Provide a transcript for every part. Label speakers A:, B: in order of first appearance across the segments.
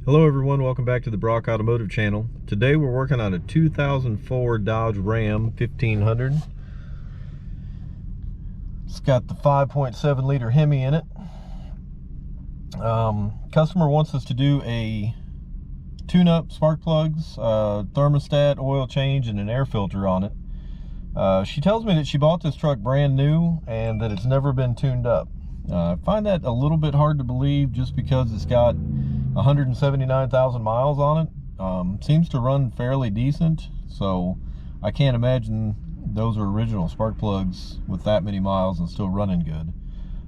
A: Hello everyone, welcome back to the Brock Automotive channel. Today we're working on a 2004 Dodge Ram 1500. It's got the 5.7 liter Hemi in it. Customer wants us to do a tune-up, spark plugs, thermostat, oil change, and an air filter on it. She tells me that she bought this truck brand new and that it's never been tuned up. I find that a little bit hard to believe just because it's got 179,000 miles on it. Seems to run fairly decent, so I can't imagine those are original spark plugs with that many miles and still running good.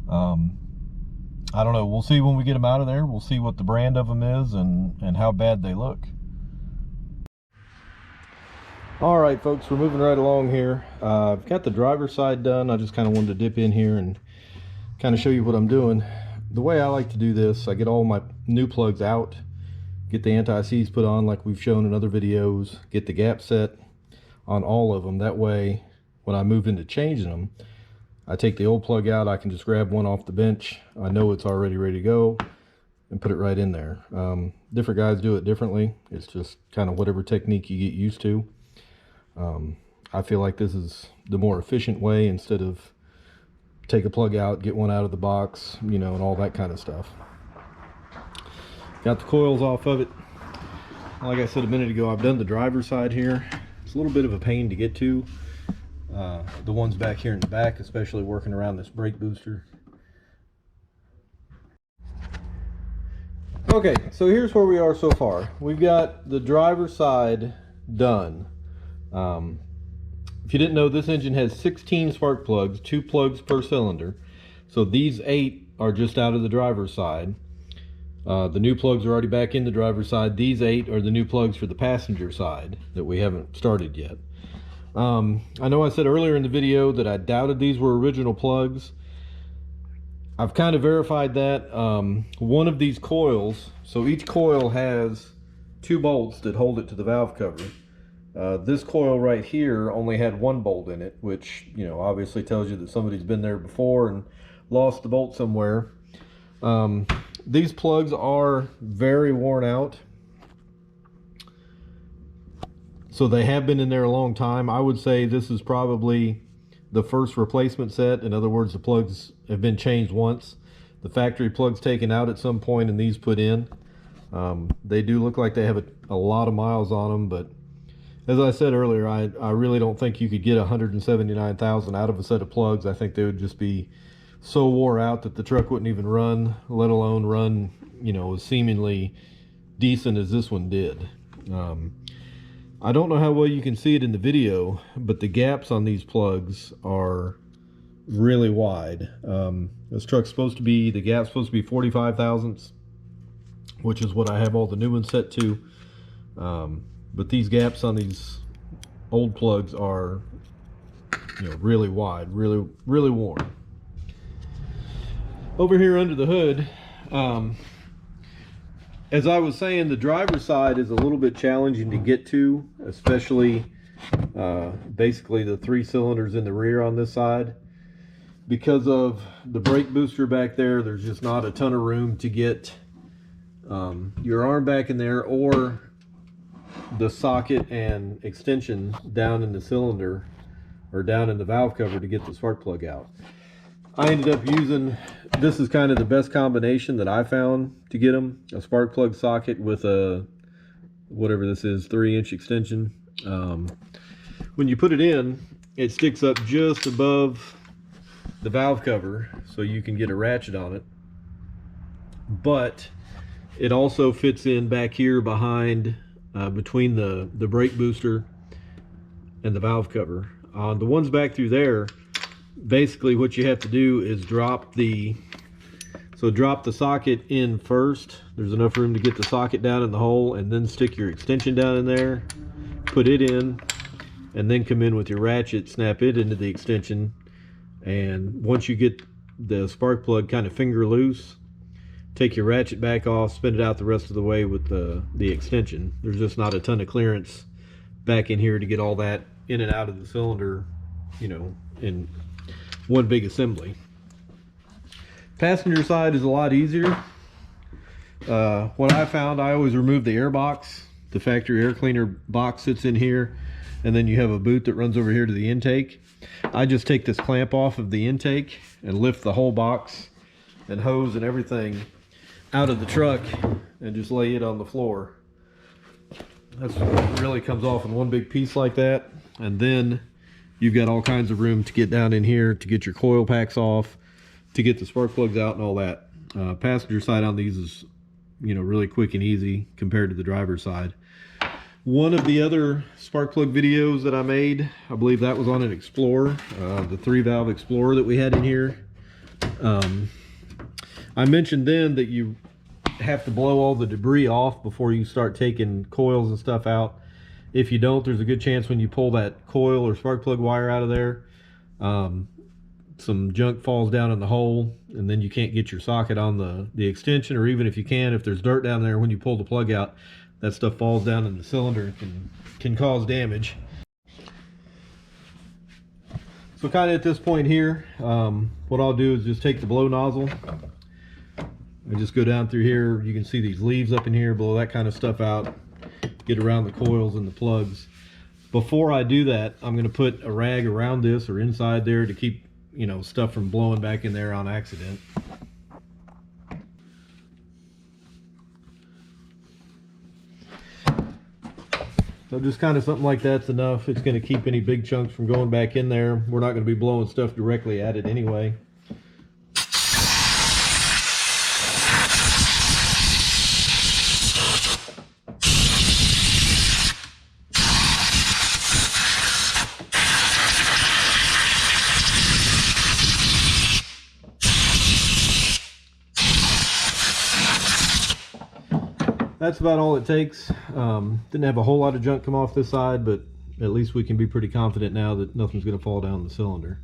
A: I don't know, we'll see when we get them out of there. We'll see what the brand of them is and how bad they look. All right folks, we're moving right along here. I've got the driver's side done. I just kind of wanted to dip in here and kind of show you what I'm doing. The way I like to do this, I get all my new plugs out, get the anti-seize put on like we've shown in other videos, get the gap set on all of them. That way, when I move into changing them, I take the old plug out, I can just grab one off the bench. I know it's already ready to go and put it right in there. Different guys do it differently. It's just kind of whatever technique you get used to. I feel like this is the more efficient way instead of take a plug out, get one out of the box, you know, and all that kind of stuff. Got the coils off of it. Like I said a minute ago, I've done the driver's side here. It's a little bit of a pain to get to. The ones back here in the back, especially working around this brake booster. Okay, so here's where we are so far. We've got the driver's side done. If you didn't know, this engine has 16 spark plugs, 2 plugs per cylinder. So these 8 are just out of the driver's side. The new plugs are already back in the driver's side. These 8 are the new plugs for the passenger side that we haven't started yet. I know I said earlier in the video that I doubted these were original plugs. I've kind of verified that. One of these coils, so each coil has 2 bolts that hold it to the valve cover. This coil right here only had 1 bolt in it, which, you know, obviously tells you that somebody's been there before and lost the bolt somewhere. These plugs are very worn out, so they have been in there a long time. I would say this is probably the first replacement set. In other words, the plugs have been changed once. The factory plugs taken out at some point and these put in. They do look like they have a lot of miles on them, but as I said earlier, I really don't think you could get 179,000 out of a set of plugs. I think they would just be so wore out that the truck wouldn't even run, let alone run, you know, as seemingly decent as this one did. I don't know how well you can see it in the video, but the gaps on these plugs are really wide. This truck's supposed to be, the gap's supposed to be 45 thousandths, which is what I have all the new ones set to. But these gaps on these old plugs are, you know, really wide, really worn. Over here under the hood, as I was saying, the driver's side is a little bit challenging to get to, especially basically the 3 cylinders in the rear on this side. Because of the brake booster back there, there's just not a ton of room to get your arm back in there, or the socket and extension down in the cylinder or down in the valve cover to get the spark plug out. I ended up using, this is kind of the best combination that I found to get them, a spark plug socket with a, whatever this is, 3-inch extension. When you put it in, it sticks up just above the valve cover so you can get a ratchet on it, but it also fits in back here behind between the brake booster and the valve cover. The ones back through there, basically what you have to do is drop the socket in first. There's enough room to get the socket down in the hole, and then stick your extension down in there, put it in, and then come in with your ratchet, snap it into the extension. And once you get the spark plug kind of finger loose, take your ratchet back off, spin it out the rest of the way with the extension. There's just not a ton of clearance back in here to get all that in and out of the cylinder, you know, in one big assembly. Passenger side is a lot easier. what I found, I always remove the air box. The factory air cleaner box sits in here, and then you have a boot that runs over here to the intake. I just take this clamp off of the intake and lift the whole box and hose and everything out of the truck and just lay it on the floor. That's what really comes off in one big piece like that. And then you've got all kinds of room to get down in here to get your coil packs off, to get the spark plugs out and all that. Passenger side on these is, you know, really quick and easy compared to the driver's side. One of the other spark plug videos that I made, I believe that was on an Explorer, the 3-valve Explorer that we had in here. I mentioned then that you have to blow all the debris off before you start taking coils and stuff out. If you don't, there's a good chance when you pull that coil or spark plug wire out of there, some junk falls down in the hole, and then you can't get your socket on the extension, or even if you can, if there's dirt down there when you pull the plug out, that stuff falls down in the cylinder and can cause damage. So kind of at this point here, what I'll do is just take the blow nozzle and just go down through here. You can see these leaves up in here, blow that kind of stuff out, get around the coils and the plugs. Before I do that, I'm going to put a rag around this or inside there to keep, you know, stuff from blowing back in there on accident. So just kind of something like that's enough. It's going to keep any big chunks from going back in there. We're not going to be blowing stuff directly at it anyway. That's about all it takes. Didn't have a whole lot of junk come off this side, but at least we can be pretty confident now that nothing's going to fall down the cylinder.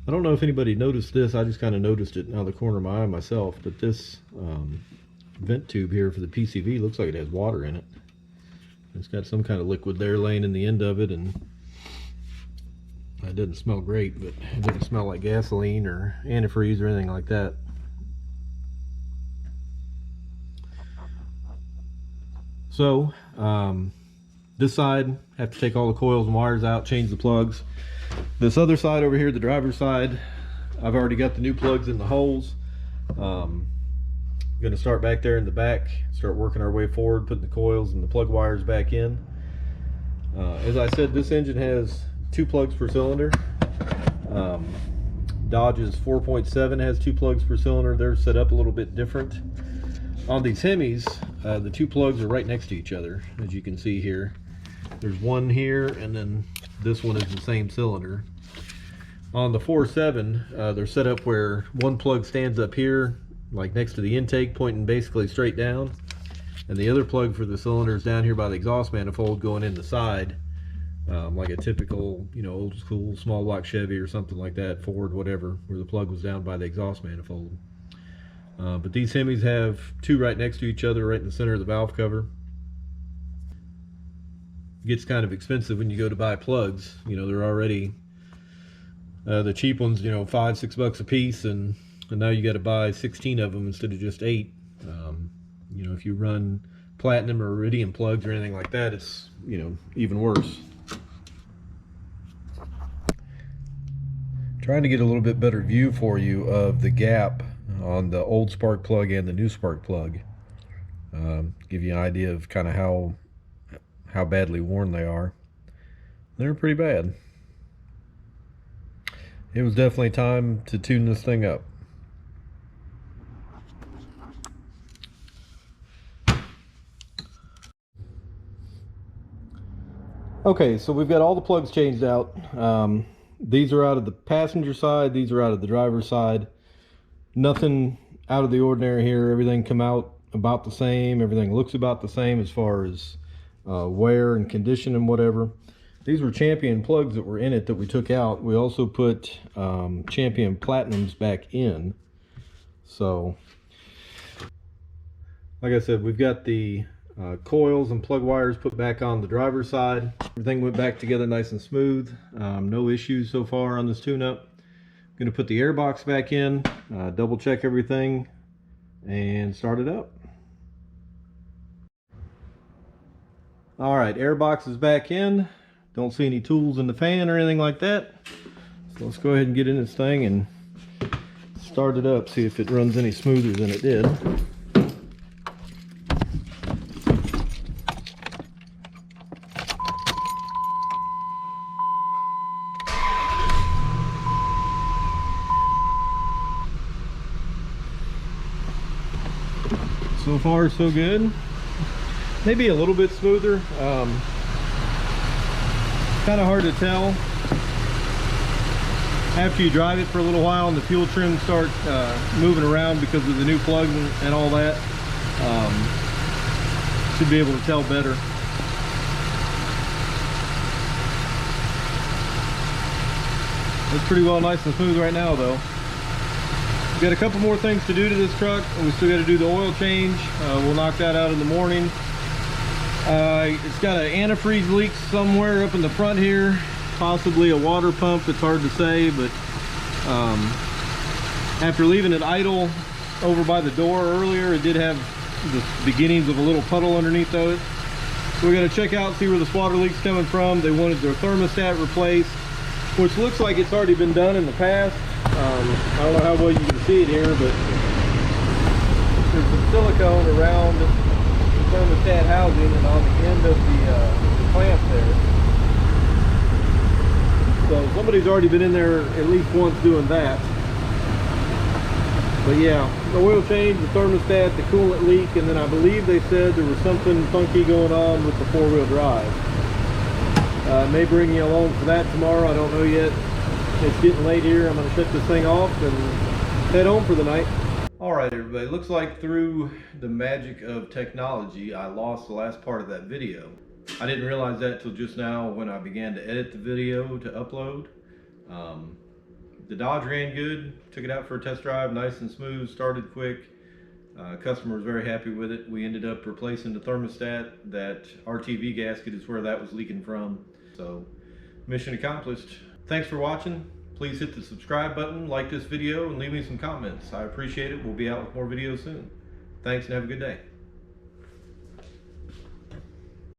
A: I don't know if anybody noticed this. I just kind of noticed it out of the corner of my eye myself, but this vent tube here for the PCV looks like it has water in it. It's got some kind of liquid there laying in the end of it, and it doesn't smell great, but it doesn't smell like gasoline or antifreeze or anything like that. So this side, have to take all the coils and wires out, change the plugs. This other side over here, the driver's side, I've already got the new plugs in the holes. I'm going to start back there in the back, start working our way forward, putting the coils and the plug wires back in. As I said, this engine has 2 plugs per cylinder. Dodge's 4.7 has 2 plugs per cylinder. They're set up a little bit different. On these Hemis, the 2 plugs are right next to each other, as you can see here. There's one here, and then this one is the same cylinder. On the 4.7, they're set up where one plug stands up here, like next to the intake, pointing basically straight down, and the other plug for the cylinder is down here by the exhaust manifold going in the side, like a typical, you know, old school small block Chevy or something like that, Ford, whatever, where the plug was down by the exhaust manifold. But these Hemis have 2 right next to each other, right in the center of the valve cover. It gets kind of expensive when you go to buy plugs. You know, they're already the cheap ones, you know, $5-6 bucks a piece, and now you got to buy 16 of them instead of just 8. You know, if you run platinum or iridium plugs or anything like that, it's, you know, even worse. Trying to get a little bit better view for you of the gap on the old spark plug and the new spark plug. Give you an idea of kind of how badly worn they are. They're pretty bad. It was definitely time to tune this thing up. Okay, so we've got all the plugs changed out. These are out of the passenger side, these are out of the driver's side. Nothing out of the ordinary here. Everything come out about the same. Everything looks about the same as far as wear and condition and whatever. These were Champion plugs that were in it that we took out. We also put Champion Platinums back in. So, like I said, we've got the coils and plug wires put back on the driver's side. Everything went back together nice and smooth. No issues so far on this tune-up. Going to put the air box back in, double check everything, and start it up. All right, airbox is back in. Don't see any tools in the fan or anything like that. So let's go ahead and get in this thing and start it up, see if it runs any smoother than it did. So far, so good. Maybe a little bit smoother. Kind of hard to tell after you drive it for a little while and the fuel trim start moving around because of the new plugs and all that. Should be able to tell better. It's pretty well nice and smooth right now though. We've got a couple more things to do to this truck. We still got to do the oil change. We'll knock that out in the morning. It's got an antifreeze leak somewhere up in the front here, possibly a water pump. It's hard to say, but after leaving it idle over by the door earlier, it did have the beginnings of a little puddle underneath of it. So we got to check out, see where this water leak's coming from. They wanted their thermostat replaced, which looks like it's already been done in the past. I don't know how well you can see it here, but there's some silicone around the thermostat housing and on the end of the clamp there. So somebody's already been in there at least once doing that. But yeah, the oil change, the thermostat, the coolant leak, and then I believe they said there was something funky going on with the four-wheel drive. May bring you along for that tomorrow. I don't know yet. It's getting late here. I'm going to shut this thing off and head home for the night. All right, everybody. Looks like through the magic of technology, I lost the last part of that video. I didn't realize that till just now when I began to edit the video to upload. The Dodge ran good. Took it out for a test drive, nice and smooth, started quick. Customer was very happy with it. We ended up replacing the thermostat. That RTV gasket is where that was leaking from. So, mission accomplished. Thanks for watching. Please hit the subscribe button, like this video, and leave me some comments. I appreciate it. We'll be out with more videos soon. Thanks and have a good day.